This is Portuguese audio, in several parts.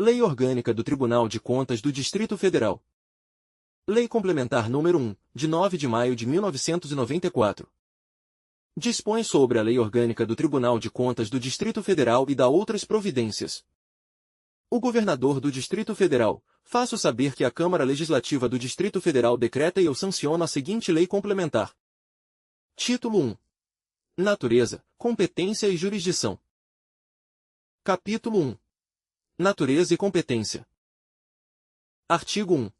Lei Orgânica do Tribunal de Contas do Distrito Federal. Lei Complementar nº 1, de 9 de maio de 1994. Dispõe sobre a Lei Orgânica do Tribunal de Contas do Distrito Federal e dá outras providências. O governador do Distrito Federal, faço saber que a Câmara Legislativa do Distrito Federal decreta e eu sanciono a seguinte Lei Complementar. Título 1. Natureza, competência e jurisdição. Capítulo 1. Natureza e competência. Artigo 1.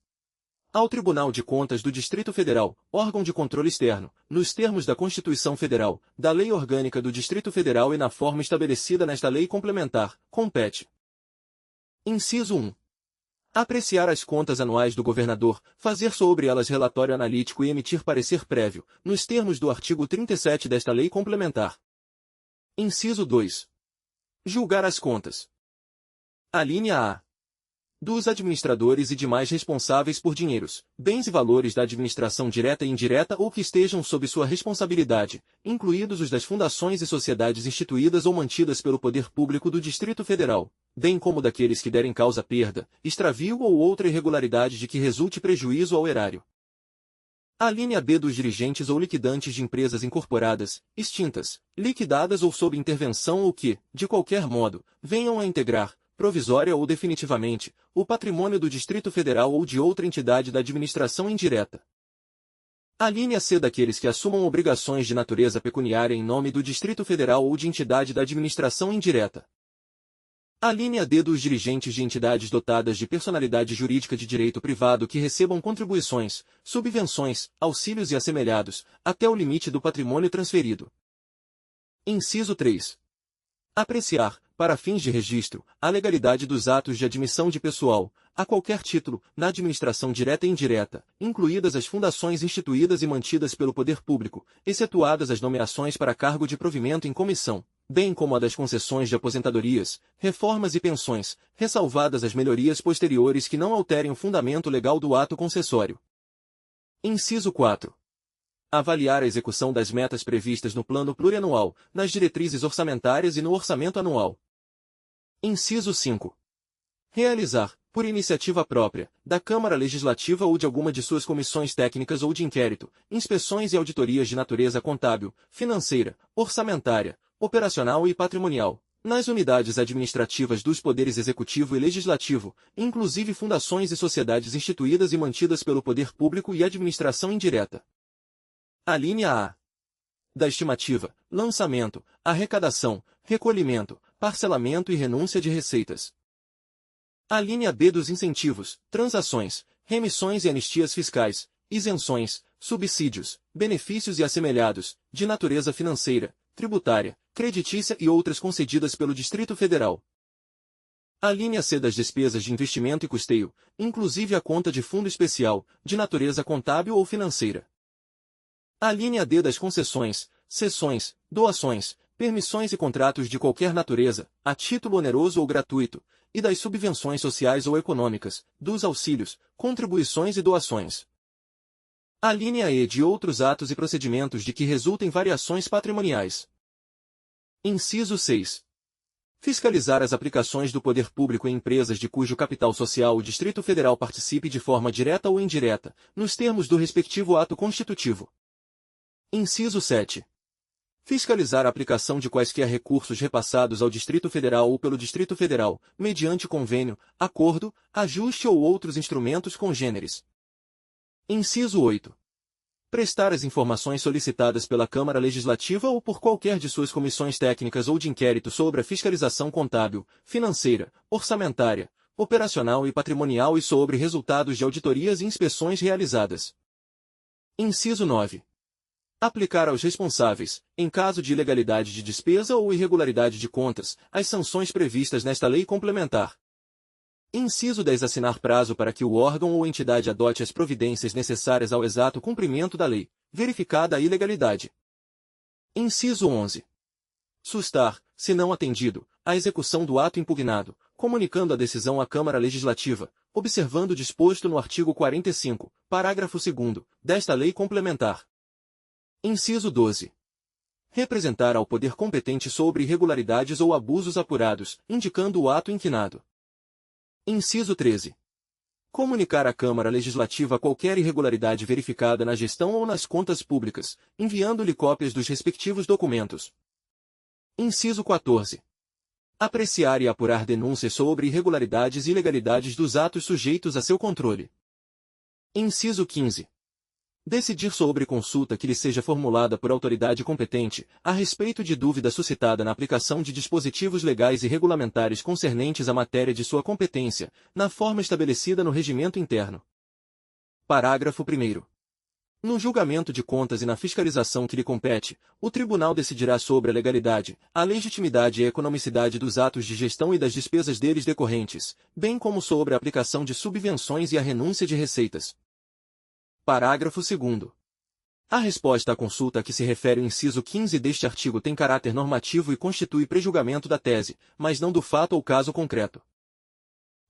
Ao Tribunal de Contas do Distrito Federal, órgão de controle externo, nos termos da Constituição Federal, da Lei Orgânica do Distrito Federal e na forma estabelecida nesta lei complementar, compete. Inciso 1. Apreciar as contas anuais do governador, fazer sobre elas relatório analítico e emitir parecer prévio, nos termos do artigo 37 desta lei complementar. Inciso 2. Julgar as contas. Alínea A. Dos administradores e demais responsáveis por dinheiros, bens e valores da administração direta e indireta ou que estejam sob sua responsabilidade, incluídos os das fundações e sociedades instituídas ou mantidas pelo poder público do Distrito Federal, bem como daqueles que derem causa perda, extravio ou outra irregularidade de que resulte prejuízo ao erário. Alínea B. Dos dirigentes ou liquidantes de empresas incorporadas, extintas, liquidadas ou sob intervenção ou que, de qualquer modo, venham a integrar, provisória ou definitivamente, o patrimônio do Distrito Federal ou de outra entidade da administração indireta. Alínea C. Daqueles que assumam obrigações de natureza pecuniária em nome do Distrito Federal ou de entidade da administração indireta. Alínea D. Dos dirigentes de entidades dotadas de personalidade jurídica de direito privado que recebam contribuições, subvenções, auxílios e assemelhados, até o limite do patrimônio transferido. Inciso 3. Apreciar, para fins de registro, a legalidade dos atos de admissão de pessoal, a qualquer título, na administração direta e indireta, incluídas as fundações instituídas e mantidas pelo poder público, excetuadas as nomeações para cargo de provimento em comissão, bem como a das concessões de aposentadorias, reformas e pensões, ressalvadas as melhorias posteriores que não alterem o fundamento legal do ato concessório. Inciso 4. Avaliar a execução das metas previstas no Plano Plurianual, nas diretrizes orçamentárias e no orçamento anual. Inciso 5. Realizar, por iniciativa própria, da Câmara Legislativa ou de alguma de suas comissões técnicas ou de inquérito, inspeções e auditorias de natureza contábil, financeira, orçamentária, operacional e patrimonial, nas unidades administrativas dos poderes executivo e legislativo, inclusive fundações e sociedades instituídas e mantidas pelo poder público e administração indireta. Alínea A. Da estimativa, lançamento, arrecadação, recolhimento, parcelamento e renúncia de receitas. Alínea B. Dos incentivos, transações, remissões e anistias fiscais, isenções, subsídios, benefícios e assemelhados, de natureza financeira, tributária, creditícia e outras concedidas pelo Distrito Federal. Alínea C. Das despesas de investimento e custeio, inclusive a conta de fundo especial, de natureza contábil ou financeira. Alínea D. Das concessões, cessões, doações, permissões e contratos de qualquer natureza, a título oneroso ou gratuito, e das subvenções sociais ou econômicas, dos auxílios, contribuições e doações. Alínea E. De outros atos e procedimentos de que resultem variações patrimoniais. Inciso 6. Fiscalizar as aplicações do poder público em empresas de cujo capital social o Distrito Federal participe de forma direta ou indireta, nos termos do respectivo ato constitutivo. Inciso 7. Fiscalizar a aplicação de quaisquer recursos repassados ao Distrito Federal ou pelo Distrito Federal, mediante convênio, acordo, ajuste ou outros instrumentos congêneres. Inciso 8. Prestar as informações solicitadas pela Câmara Legislativa ou por qualquer de suas comissões técnicas ou de inquérito sobre a fiscalização contábil, financeira, orçamentária, operacional e patrimonial e sobre resultados de auditorias e inspeções realizadas. Inciso 9. Aplicar aos responsáveis, em caso de ilegalidade de despesa ou irregularidade de contas, as sanções previstas nesta lei complementar. Inciso 10. Assinar prazo para que o órgão ou entidade adote as providências necessárias ao exato cumprimento da lei, verificada a ilegalidade. Inciso 11. Sustar, se não atendido, a execução do ato impugnado, comunicando a decisão à Câmara Legislativa, observando o disposto no artigo 45, parágrafo 2º, desta lei complementar. Inciso 12. Representar ao poder competente sobre irregularidades ou abusos apurados, indicando o ato inquinado. Inciso 13. Comunicar à Câmara Legislativa qualquer irregularidade verificada na gestão ou nas contas públicas, enviando-lhe cópias dos respectivos documentos. Inciso 14. Apreciar e apurar denúncias sobre irregularidades e ilegalidades dos atos sujeitos a seu controle. Inciso 15. Decidir sobre consulta que lhe seja formulada por autoridade competente, a respeito de dúvida suscitada na aplicação de dispositivos legais e regulamentares concernentes à matéria de sua competência, na forma estabelecida no regimento interno. Parágrafo 1º. No julgamento de contas e na fiscalização que lhe compete, o Tribunal decidirá sobre a legalidade, a legitimidade e a economicidade dos atos de gestão e das despesas deles decorrentes, bem como sobre a aplicação de subvenções e a renúncia de receitas. Parágrafo 2º. A resposta à consulta a que se refere o inciso 15 deste artigo tem caráter normativo e constitui prejulgamento da tese, mas não do fato ou caso concreto.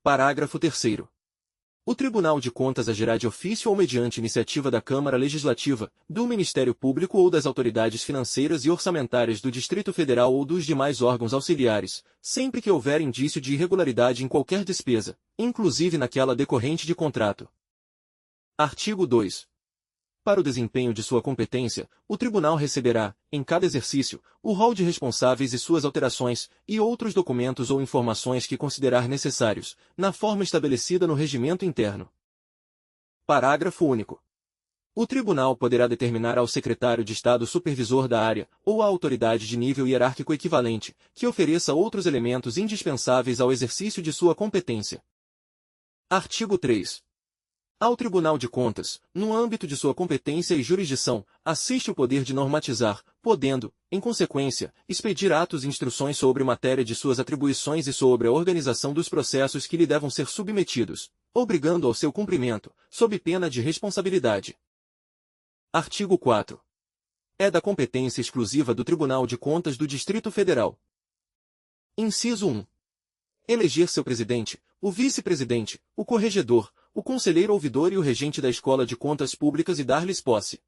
Parágrafo 3º. O Tribunal de Contas agirá de ofício ou mediante iniciativa da Câmara Legislativa, do Ministério Público ou das autoridades financeiras e orçamentárias do Distrito Federal ou dos demais órgãos auxiliares, sempre que houver indício de irregularidade em qualquer despesa, inclusive naquela decorrente de contrato. Artigo 2. Para o desempenho de sua competência, o Tribunal receberá, em cada exercício, o rol de responsáveis e suas alterações, e outros documentos ou informações que considerar necessários, na forma estabelecida no regimento interno. Parágrafo único. O Tribunal poderá determinar ao Secretário de Estado Supervisor da área, ou à autoridade de nível hierárquico equivalente, que ofereça outros elementos indispensáveis ao exercício de sua competência. Artigo 3. Ao Tribunal de Contas, no âmbito de sua competência e jurisdição, assiste o poder de normatizar, podendo, em consequência, expedir atos e instruções sobre matéria de suas atribuições e sobre a organização dos processos que lhe devam ser submetidos, obrigando ao seu cumprimento, sob pena de responsabilidade. Artigo 4. É da competência exclusiva do Tribunal de Contas do Distrito Federal. Inciso 1. Eleger seu presidente, o vice-presidente, o corregedor, o conselheiro ouvidor e o regente da Escola de Contas Públicas e dar-lhes posse.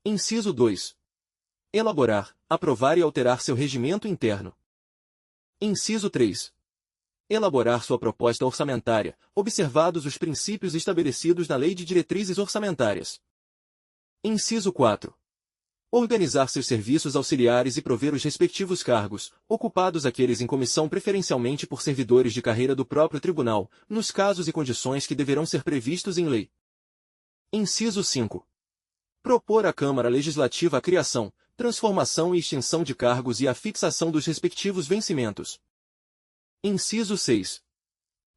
Inciso 2. Elaborar, aprovar e alterar seu regimento interno. Inciso 3. Elaborar sua proposta orçamentária, observados os princípios estabelecidos na Lei de Diretrizes Orçamentárias. Inciso 4. Organizar seus serviços auxiliares e prover os respectivos cargos, ocupados aqueles em comissão preferencialmente por servidores de carreira do próprio tribunal, nos casos e condições que deverão ser previstos em lei. Inciso 5. Propor à Câmara Legislativa a criação, transformação e extinção de cargos e a fixação dos respectivos vencimentos. Inciso 6.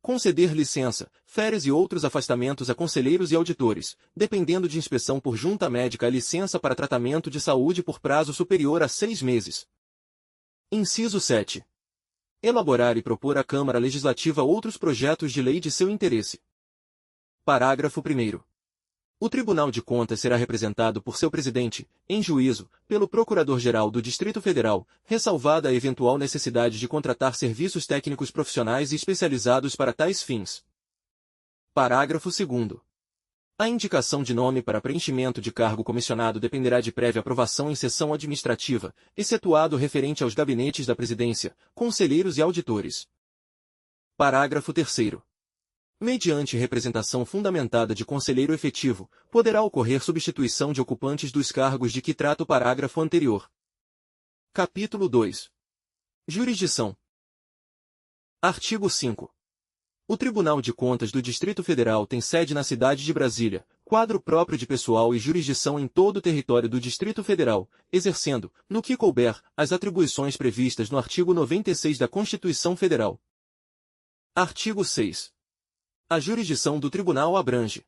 Conceder licença, férias e outros afastamentos a conselheiros e auditores, dependendo de inspeção por junta médica a licença para tratamento de saúde por prazo superior a 6 meses. Inciso 7. Elaborar e propor à Câmara Legislativa outros projetos de lei de seu interesse. Parágrafo 1º. O Tribunal de Contas será representado por seu presidente, em juízo, pelo Procurador-Geral do Distrito Federal, ressalvada a eventual necessidade de contratar serviços técnicos profissionais e especializados para tais fins. Parágrafo 2º. A indicação de nome para preenchimento de cargo comissionado dependerá de prévia aprovação em sessão administrativa, excetuado o referente aos gabinetes da Presidência, conselheiros e auditores. Parágrafo 3º. Mediante representação fundamentada de conselheiro efetivo, poderá ocorrer substituição de ocupantes dos cargos de que trata o parágrafo anterior. Capítulo 2. Jurisdição. Artigo 5. O Tribunal de Contas do Distrito Federal tem sede na cidade de Brasília, quadro próprio de pessoal e jurisdição em todo o território do Distrito Federal, exercendo, no que couber, as atribuições previstas no artigo 96 da Constituição Federal. Artigo 6. A jurisdição do tribunal abrange.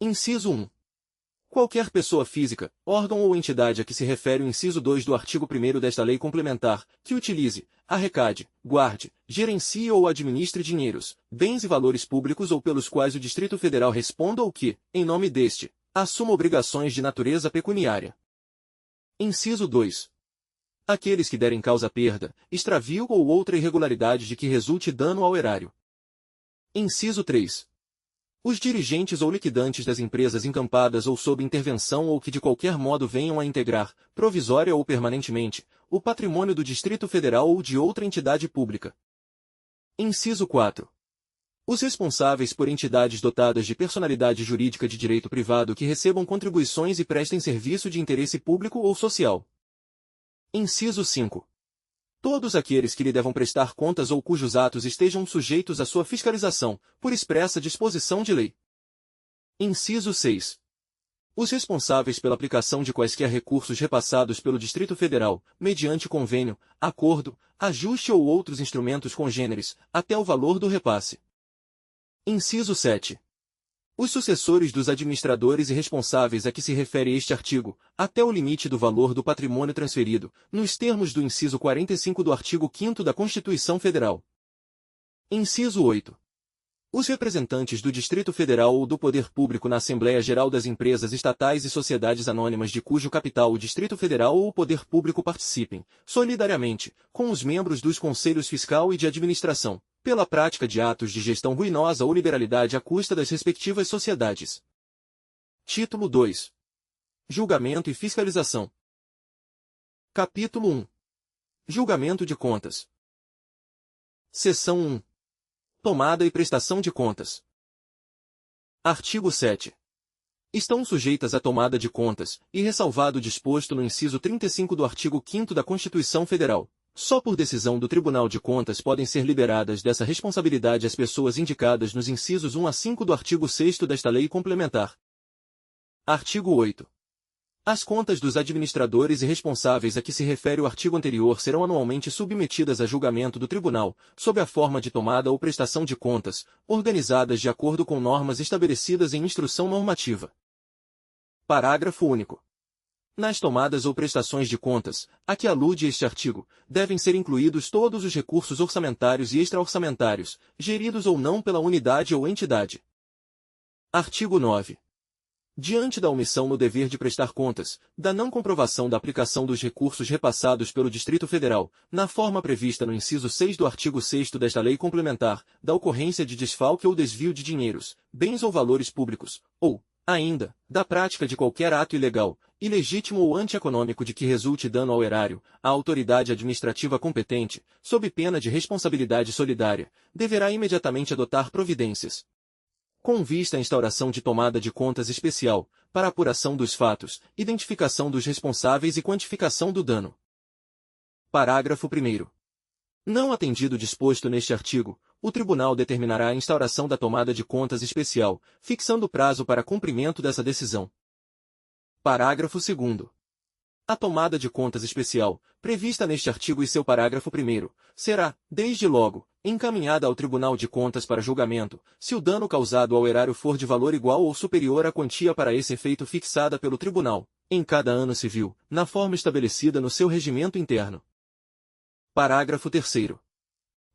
Inciso 1. Qualquer pessoa física, órgão ou entidade a que se refere o inciso 2 do artigo 1º desta lei complementar, que utilize, arrecade, guarde, gerencie ou administre dinheiros, bens e valores públicos ou pelos quais o Distrito Federal responda ou que, em nome deste, assuma obrigações de natureza pecuniária. Inciso 2. Aqueles que derem causa à perda, extravio ou outra irregularidade de que resulte dano ao erário. Inciso 3. Os dirigentes ou liquidantes das empresas encampadas ou sob intervenção ou que de qualquer modo venham a integrar, provisória ou permanentemente, o patrimônio do Distrito Federal ou de outra entidade pública. Inciso 4. Os responsáveis por entidades dotadas de personalidade jurídica de direito privado que recebam contribuições e prestem serviço de interesse público ou social. Inciso 5. Todos aqueles que lhe devam prestar contas ou cujos atos estejam sujeitos à sua fiscalização, por expressa disposição de lei. Inciso 6. Os responsáveis pela aplicação de quaisquer recursos repassados pelo Distrito Federal, mediante convênio, acordo, ajuste ou outros instrumentos congêneres, até o valor do repasse. Inciso 7. Os sucessores dos administradores e responsáveis a que se refere este artigo, até o limite do valor do patrimônio transferido, nos termos do inciso 45 do artigo 5º da Constituição Federal. Inciso 8. Os representantes do Distrito Federal ou do Poder Público na Assembleia Geral das Empresas Estatais e Sociedades Anônimas de cujo capital o Distrito Federal ou o Poder Público participem, solidariamente, com os membros dos Conselhos Fiscal e de Administração, pela prática de atos de gestão ruinosa ou liberalidade à custa das respectivas sociedades. Título 2. Julgamento e fiscalização. Capítulo 1. Julgamento de contas. Seção 1. Tomada e prestação de contas. Artigo 7. Estão sujeitas à tomada de contas, e ressalvado o disposto no inciso 35 do artigo 5º da Constituição Federal, só por decisão do Tribunal de Contas podem ser liberadas dessa responsabilidade as pessoas indicadas nos incisos 1 a 5 do artigo 6º desta lei complementar. Artigo 8. As contas dos administradores e responsáveis a que se refere o artigo anterior serão anualmente submetidas a julgamento do Tribunal, sob a forma de tomada ou prestação de contas, organizadas de acordo com normas estabelecidas em instrução normativa. Parágrafo único. Nas tomadas ou prestações de contas, a que alude este artigo, devem ser incluídos todos os recursos orçamentários e extra-orçamentários, geridos ou não pela unidade ou entidade. Artigo 9. Diante da omissão no dever de prestar contas, da não comprovação da aplicação dos recursos repassados pelo Distrito Federal, na forma prevista no inciso 6 do artigo 6º desta lei complementar, da ocorrência de desfalque ou desvio de dinheiros, bens ou valores públicos, ou, ainda, da prática de qualquer ato ilegal, ilegítimo ou antieconômico de que resulte dano ao erário, a autoridade administrativa competente, sob pena de responsabilidade solidária, deverá imediatamente adotar providências com vista à instauração de tomada de contas especial, para apuração dos fatos, identificação dos responsáveis e quantificação do dano. Parágrafo 1º. Não atendido o disposto neste artigo, o Tribunal determinará a instauração da tomada de contas especial, fixando prazo para cumprimento dessa decisão. Parágrafo 2º. A tomada de contas especial, prevista neste artigo e seu parágrafo 1º, será, desde logo, encaminhada ao Tribunal de Contas para julgamento, se o dano causado ao erário for de valor igual ou superior à quantia para esse efeito fixada pelo Tribunal, em cada ano civil, na forma estabelecida no seu regimento interno. Parágrafo 3º.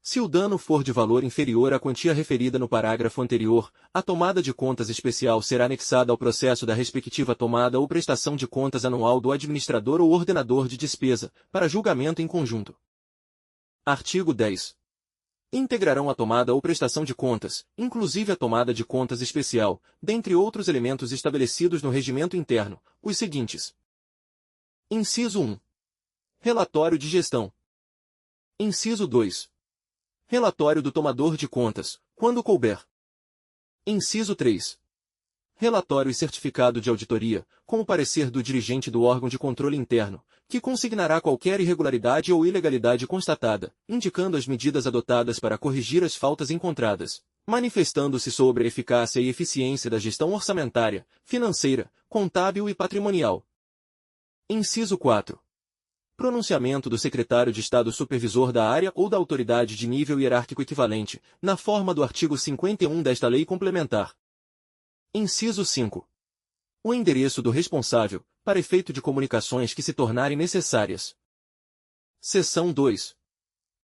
Se o dano for de valor inferior à quantia referida no parágrafo anterior, a tomada de contas especial será anexada ao processo da respectiva tomada ou prestação de contas anual do administrador ou ordenador de despesa, para julgamento em conjunto. Artigo 10. Integrarão a tomada ou prestação de contas, inclusive a tomada de contas especial, dentre outros elementos estabelecidos no regimento interno, os seguintes. Inciso 1. Relatório de gestão. Inciso 2. Relatório do tomador de contas, quando couber. Inciso 3. Relatório e certificado de auditoria, com o parecer do dirigente do órgão de controle interno, que consignará qualquer irregularidade ou ilegalidade constatada, indicando as medidas adotadas para corrigir as faltas encontradas, manifestando-se sobre a eficácia e eficiência da gestão orçamentária, financeira, contábil e patrimonial. Inciso 4. Pronunciamento do secretário de Estado supervisor da área ou da autoridade de nível hierárquico equivalente, na forma do artigo 51 desta lei complementar. Inciso 5. O endereço do responsável, para efeito de comunicações que se tornarem necessárias. Seção 2.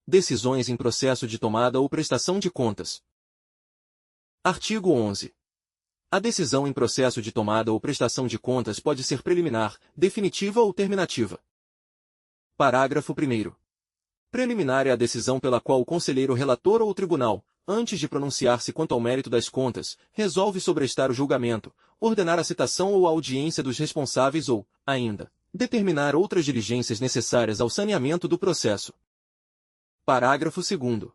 Decisões em processo de tomada ou prestação de contas. Artigo 11. A decisão em processo de tomada ou prestação de contas pode ser preliminar, definitiva ou terminativa. Parágrafo 1º. Preliminar é a decisão pela qual o conselheiro relator ou o tribunal, antes de pronunciar-se quanto ao mérito das contas, resolve sobrestar o julgamento, ordenar a citação ou a audiência dos responsáveis ou, ainda, determinar outras diligências necessárias ao saneamento do processo. Parágrafo 2º.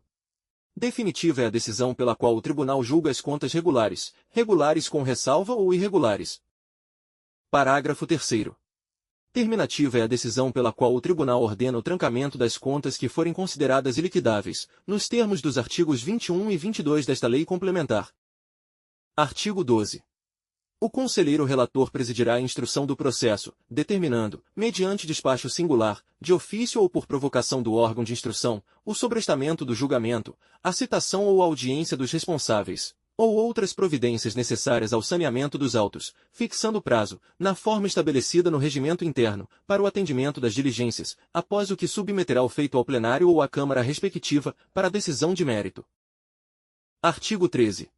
Definitiva é a decisão pela qual o tribunal julga as contas regulares, regulares com ressalva ou irregulares. Parágrafo 3º. Terminativa é a decisão pela qual o tribunal ordena o trancamento das contas que forem consideradas iliquidáveis, nos termos dos artigos 21 e 22 desta lei complementar. Artigo 12. O conselheiro relator presidirá a instrução do processo, determinando, mediante despacho singular, de ofício ou por provocação do órgão de instrução, o sobrestamento do julgamento, a citação ou audiência dos responsáveis, ou outras providências necessárias ao saneamento dos autos, fixando prazo, na forma estabelecida no regimento interno, para o atendimento das diligências, após o que submeterá o feito ao plenário ou à Câmara respectiva, para decisão de mérito. Artigo 13.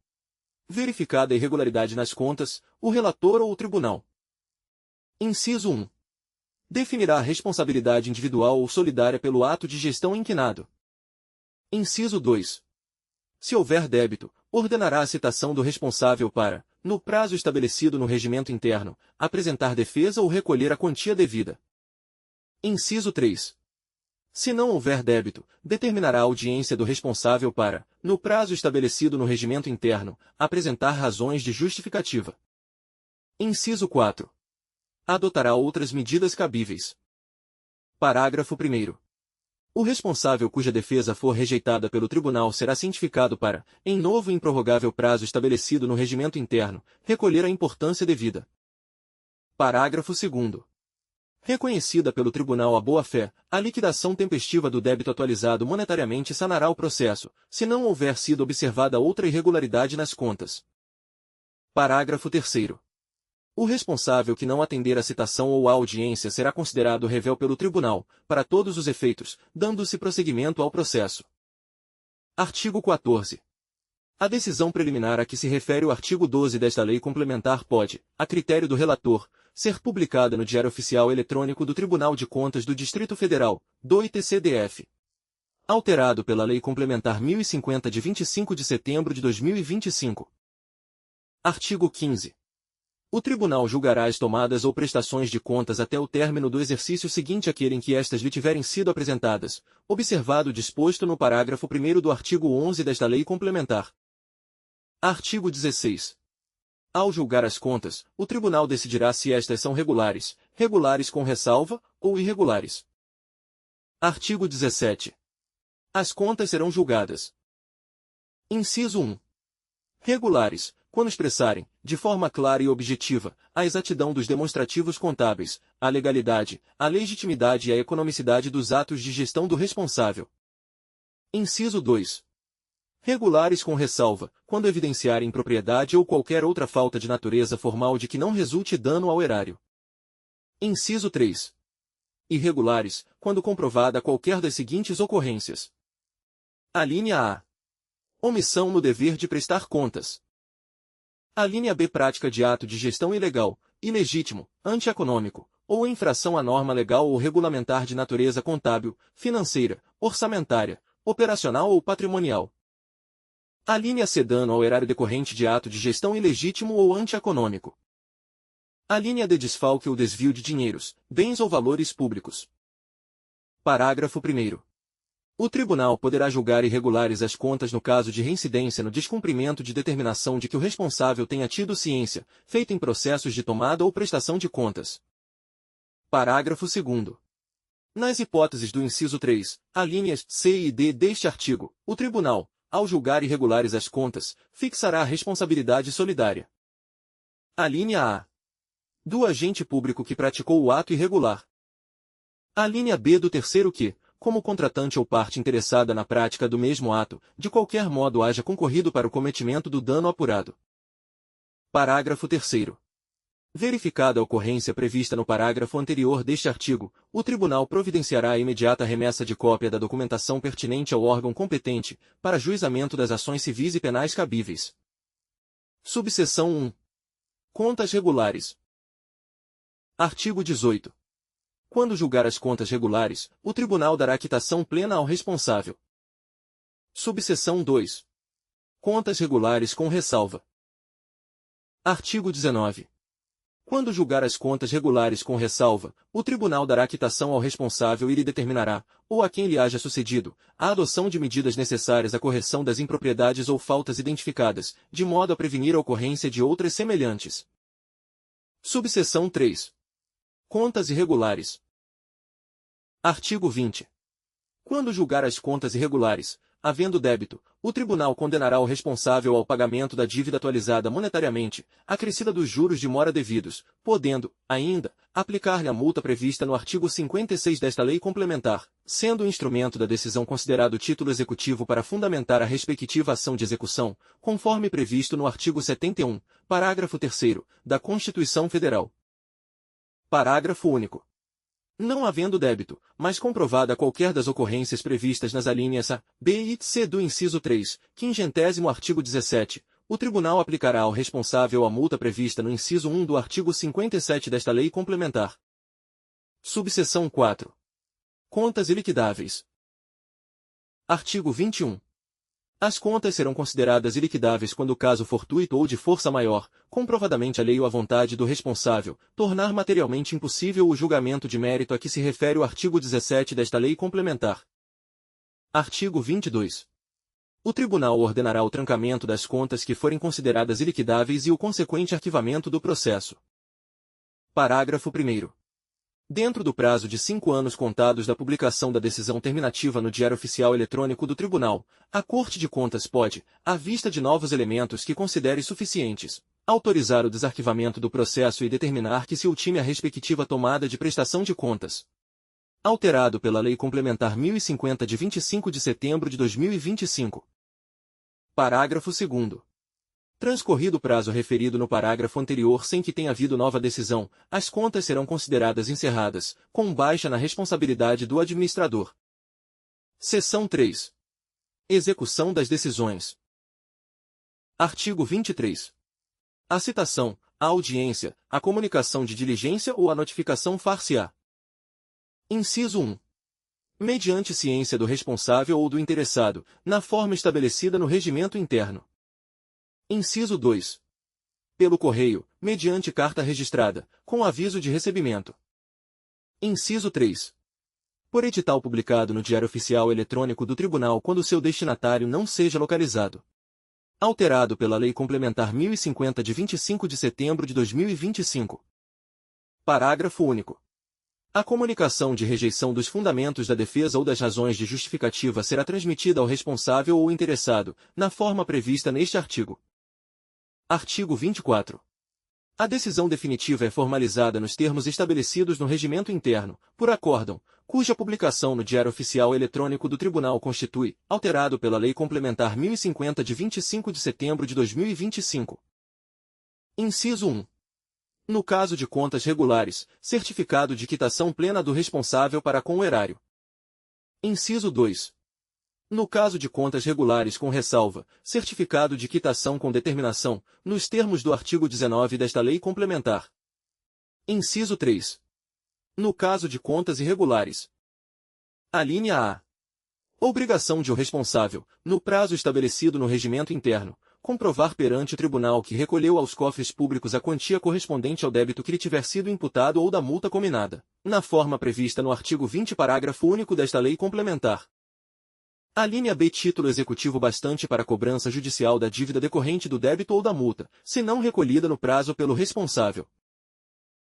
Verificada a irregularidade nas contas, o relator ou o tribunal. Inciso 1. Definirá a responsabilidade individual ou solidária pelo ato de gestão inquinado. Inciso 2. Se houver débito, ordenará a citação do responsável para, no prazo estabelecido no regimento interno, apresentar defesa ou recolher a quantia devida. Inciso 3. Se não houver débito, determinará a audiência do responsável para, no prazo estabelecido no regimento interno, apresentar razões de justificativa. Inciso 4. Adotará outras medidas cabíveis. Parágrafo 1º. O responsável cuja defesa for rejeitada pelo tribunal será cientificado para, em novo e improrrogável prazo estabelecido no regimento interno, recolher a importância devida. Parágrafo 2º. Reconhecida pelo tribunal a boa-fé, a liquidação tempestiva do débito atualizado monetariamente sanará o processo, se não houver sido observada outra irregularidade nas contas. Parágrafo 3º. O responsável que não atender à citação ou à audiência será considerado rével pelo tribunal, para todos os efeitos, dando-se prosseguimento ao processo. Artigo 14. A decisão preliminar a que se refere o artigo 12 desta lei complementar pode, a critério do relator, ser publicada no Diário Oficial Eletrônico do Tribunal de Contas do Distrito Federal, do ITC-DF. Alterado pela Lei Complementar 1050 de 25 de setembro de 2025. Artigo 15. O Tribunal julgará as tomadas ou prestações de contas até o término do exercício seguinte àquele em que estas lhe tiverem sido apresentadas, observado o disposto no parágrafo 1º do artigo 11 desta Lei Complementar. Artigo 16. Ao julgar as contas, o tribunal decidirá se estas são regulares, regulares com ressalva, ou irregulares. Artigo 17. As contas serão julgadas. Inciso 1. Regulares, quando expressarem, de forma clara e objetiva, a exatidão dos demonstrativos contábeis, a legalidade, a legitimidade e a economicidade dos atos de gestão do responsável. Inciso 2. Regulares com ressalva, quando evidenciarem impropriedade ou qualquer outra falta de natureza formal de que não resulte dano ao erário. Inciso 3. Irregulares, quando comprovada qualquer das seguintes ocorrências. Alínea A. Omissão no dever de prestar contas. Alínea B. Prática de ato de gestão ilegal, ilegítimo, antieconômico, ou infração à norma legal ou regulamentar de natureza contábil, financeira, orçamentária, operacional ou patrimonial. Alínea C. Dano ao erário decorrente de ato de gestão ilegítimo ou antieconômico. Alínea D. Desfalque ou desvio de dinheiros, bens ou valores públicos. Parágrafo 1º. O tribunal poderá julgar irregulares as contas no caso de reincidência no descumprimento de determinação de que o responsável tenha tido ciência, feita em processos de tomada ou prestação de contas. Parágrafo 2º. Nas hipóteses do inciso 3, alíneas C e D deste artigo, o tribunal, ao julgar irregulares as contas, fixará a responsabilidade solidária. Alínea A. Do agente público que praticou o ato irregular. Alínea B. Do terceiro que, como contratante ou parte interessada na prática do mesmo ato, de qualquer modo haja concorrido para o cometimento do dano apurado. Parágrafo 3º. Verificada a ocorrência prevista no parágrafo anterior deste artigo, o tribunal providenciará a imediata remessa de cópia da documentação pertinente ao órgão competente, para juizamento das ações civis e penais cabíveis. Subseção 1. Contas regulares. Artigo 18. Quando julgar as contas regulares, o tribunal dará quitação plena ao responsável. Subseção 2. Contas regulares com ressalva. Artigo 19. Quando julgar as contas regulares com ressalva, o tribunal dará quitação ao responsável e lhe determinará, ou a quem lhe haja sucedido, a adoção de medidas necessárias à correção das impropriedades ou faltas identificadas, de modo a prevenir a ocorrência de outras semelhantes. Subseção 3. Contas irregulares. Artigo 20. Quando julgar as contas irregulares, havendo débito, o tribunal condenará o responsável ao pagamento da dívida atualizada monetariamente, acrescida dos juros de mora devidos, podendo, ainda, aplicar-lhe a multa prevista no artigo 56 desta lei complementar, sendo o instrumento da decisão considerado título executivo para fundamentar a respectiva ação de execução, conforme previsto no artigo 71, parágrafo 3º, da Constituição Federal. Parágrafo único. Não havendo débito, mas comprovada qualquer das ocorrências previstas nas alíneas A, B e C do inciso 3, 50º artigo 17, o tribunal aplicará ao responsável a multa prevista no inciso 1 do artigo 57 desta lei complementar. Subseção 4. Contas iliquidáveis. Artigo 21. As contas serão consideradas iliquidáveis quando o caso fortuito ou de força maior, comprovadamente alheio à vontade do responsável, tornar materialmente impossível o julgamento de mérito a que se refere o artigo 17 desta lei complementar. Artigo 22. O tribunal ordenará o trancamento das contas que forem consideradas iliquidáveis e o consequente arquivamento do processo. Parágrafo 1º. Dentro do prazo de 5 anos contados da publicação da decisão terminativa no Diário Oficial Eletrônico do Tribunal, a Corte de Contas pode, à vista de novos elementos que considere suficientes, autorizar o desarquivamento do processo e determinar que se ultime a respectiva tomada de prestação de contas. Alterado pela Lei Complementar 1050 de 25 de setembro de 2025. Parágrafo 2º. Transcorrido o prazo referido no parágrafo anterior sem que tenha havido nova decisão, as contas serão consideradas encerradas, com baixa na responsabilidade do administrador. Seção 3. Execução das decisões. Artigo 23. A citação, a audiência, a comunicação de diligência ou a notificação far-se-á. Inciso 1. Mediante ciência do responsável ou do interessado, na forma estabelecida no regimento interno. Inciso 2. Pelo correio, mediante carta registrada, com aviso de recebimento. Inciso 3. Por edital publicado no Diário Oficial Eletrônico do Tribunal quando seu destinatário não seja localizado. Alterado pela Lei Complementar 1050 de 25 de setembro de 2025. Parágrafo único. A comunicação de rejeição dos fundamentos da defesa ou das razões de justificativa será transmitida ao responsável ou interessado, na forma prevista neste artigo. Artigo 24. A decisão definitiva é formalizada nos termos estabelecidos no regimento interno, por acórdão, cuja publicação no Diário Oficial Eletrônico do Tribunal constitui, alterado pela Lei Complementar 1050 de 25 de setembro de 2025. Inciso 1. No caso de contas regulares, certificado de quitação plena do responsável para com o erário. Inciso 2. No caso de contas regulares com ressalva, certificado de quitação com determinação, nos termos do artigo 19 desta lei complementar. Inciso 3. No caso de contas irregulares. Alínea A. Obrigação de o responsável, no prazo estabelecido no regimento interno, comprovar perante o tribunal que recolheu aos cofres públicos a quantia correspondente ao débito que lhe tiver sido imputado ou da multa cominada, na forma prevista no artigo 20, parágrafo único desta lei complementar. A linha B. Título executivo bastante para a cobrança judicial da dívida decorrente do débito ou da multa, se não recolhida no prazo pelo responsável.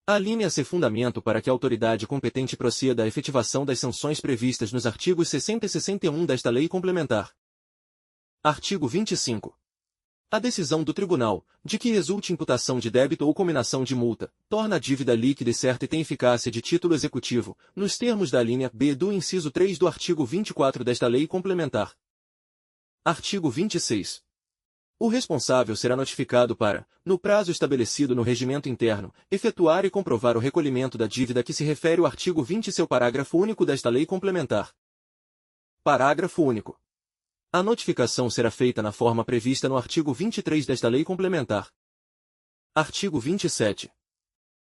A linha C. Fundamento para que a autoridade competente proceda à efetivação das sanções previstas nos artigos 60 e 61 desta lei complementar. Artigo 25. A decisão do tribunal, de que resulte imputação de débito ou cominação de multa, torna a dívida líquida e certa e tem eficácia de título executivo, nos termos da linha B do inciso 3 do artigo 24 desta lei complementar. Artigo 26. O responsável será notificado para, no prazo estabelecido no regimento interno, efetuar e comprovar o recolhimento da dívida a que se refere o artigo 20 e seu parágrafo único desta lei complementar. Parágrafo único. A notificação será feita na forma prevista no artigo 23 desta lei complementar. Artigo 27.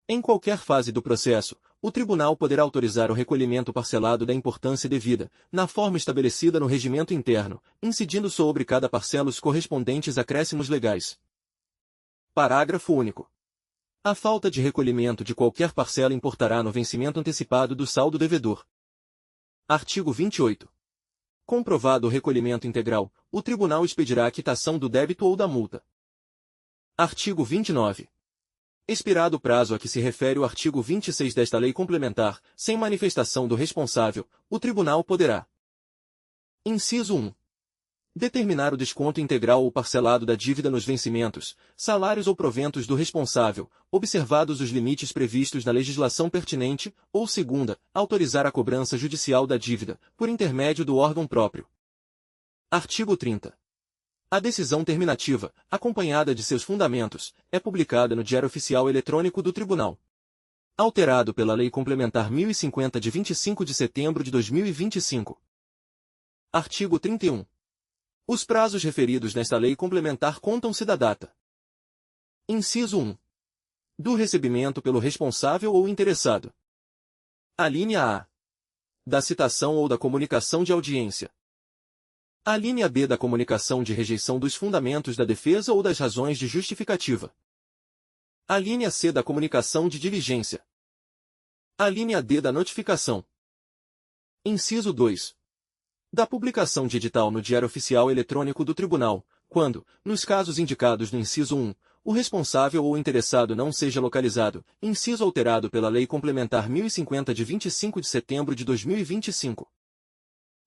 Em qualquer fase do processo, o tribunal poderá autorizar o recolhimento parcelado da importância devida, na forma estabelecida no regimento interno, incidindo sobre cada parcela os correspondentes acréscimos legais. Parágrafo único. A falta de recolhimento de qualquer parcela importará no vencimento antecipado do saldo devedor. Artigo 28. Comprovado o recolhimento integral, o tribunal expedirá a quitação do débito ou da multa. Artigo 29. Expirado o prazo a que se refere o artigo 26 desta lei complementar, sem manifestação do responsável, o tribunal poderá: Inciso 1. Determinar o desconto integral ou parcelado da dívida nos vencimentos, salários ou proventos do responsável, observados os limites previstos na legislação pertinente, ou segunda, autorizar a cobrança judicial da dívida, por intermédio do órgão próprio. Artigo 30. A decisão terminativa, acompanhada de seus fundamentos, é publicada no Diário Oficial Eletrônico do Tribunal. Alterado pela Lei Complementar 1050 de 25 de setembro de 2025. Artigo 31. Os prazos referidos nesta lei complementar contam-se da data. Inciso 1. Do recebimento pelo responsável ou interessado. Alínea A. Da citação ou da comunicação de audiência. Alínea B. Da comunicação de rejeição dos fundamentos da defesa ou das razões de justificativa. Alínea C. Da comunicação de diligência. Alínea D. Da notificação. Inciso 2. Da publicação de edital no Diário Oficial Eletrônico do Tribunal, quando, nos casos indicados no inciso 1, o responsável ou interessado não seja localizado, inciso alterado pela Lei Complementar 1050 de 25 de setembro de 2025.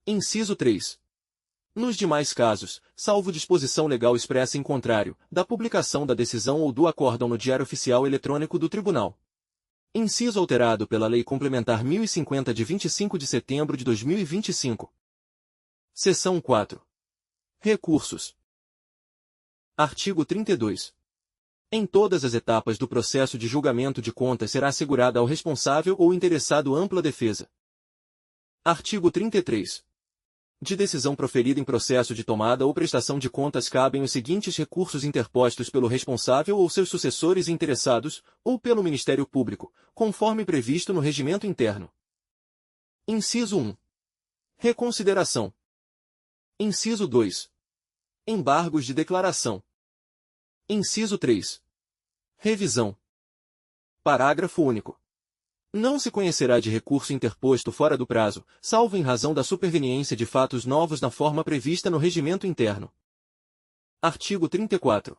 Inciso 3. Nos demais casos, salvo disposição legal expressa em contrário, da publicação da decisão ou do acórdão no Diário Oficial Eletrônico do Tribunal. Inciso alterado pela Lei Complementar 1050 de 25 de setembro de 2025. Seção 4. Recursos. Artigo 32. Em todas as etapas do processo de julgamento de contas será assegurada ao responsável ou interessado ampla defesa. Artigo 33. De decisão proferida em processo de tomada ou prestação de contas cabem os seguintes recursos interpostos pelo responsável ou seus sucessores interessados, ou pelo Ministério Público, conforme previsto no regimento interno. Inciso 1. Reconsideração. Inciso 2. Embargos de declaração. Inciso 3. Revisão. Parágrafo único. Não se conhecerá de recurso interposto fora do prazo, salvo em razão da superveniência de fatos novos na forma prevista no regimento interno. Artigo 34.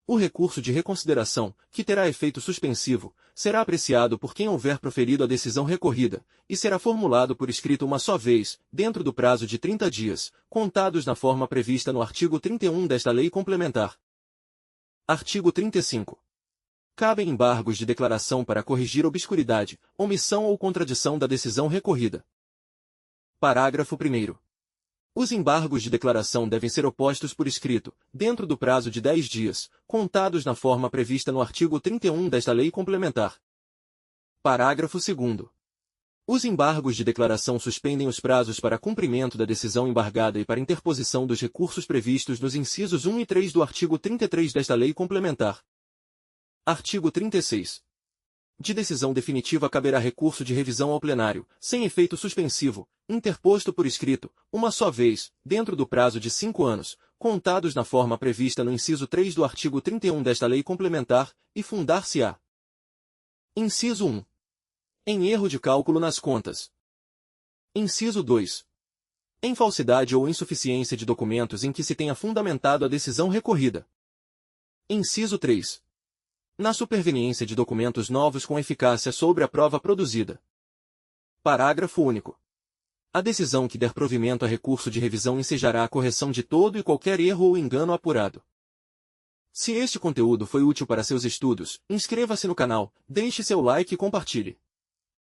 O recurso de reconsideração, que terá efeito suspensivo, será apreciado por quem houver proferido a decisão recorrida, e será formulado por escrito uma só vez, dentro do prazo de 30 dias, contados na forma prevista no artigo 31 desta lei complementar. Artigo 35. Cabem embargos de declaração para corrigir obscuridade, omissão ou contradição da decisão recorrida. Parágrafo 1º. Os embargos de declaração devem ser opostos por escrito, dentro do prazo de 10 dias, contados na forma prevista no artigo 31 desta lei complementar. Parágrafo 2º. Os embargos de declaração suspendem os prazos para cumprimento da decisão embargada e para interposição dos recursos previstos nos incisos 1 e 3 do artigo 33 desta lei complementar. Artigo 36. De decisão definitiva caberá recurso de revisão ao plenário, sem efeito suspensivo, interposto por escrito, uma só vez, dentro do prazo de 5 anos, contados na forma prevista no inciso 3 do artigo 31 desta lei complementar, e fundar-se-á. Inciso 1. Em erro de cálculo nas contas. Inciso 2. Em falsidade ou insuficiência de documentos em que se tenha fundamentado a decisão recorrida. Inciso 3. Na superveniência de documentos novos com eficácia sobre a prova produzida. Parágrafo único. A decisão que der provimento a recurso de revisão ensejará a correção de todo e qualquer erro ou engano apurado. Se este conteúdo foi útil para seus estudos, inscreva-se no canal, deixe seu like e compartilhe.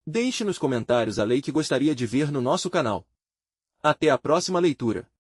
Deixe nos comentários a lei que gostaria de ver no nosso canal. Até a próxima leitura.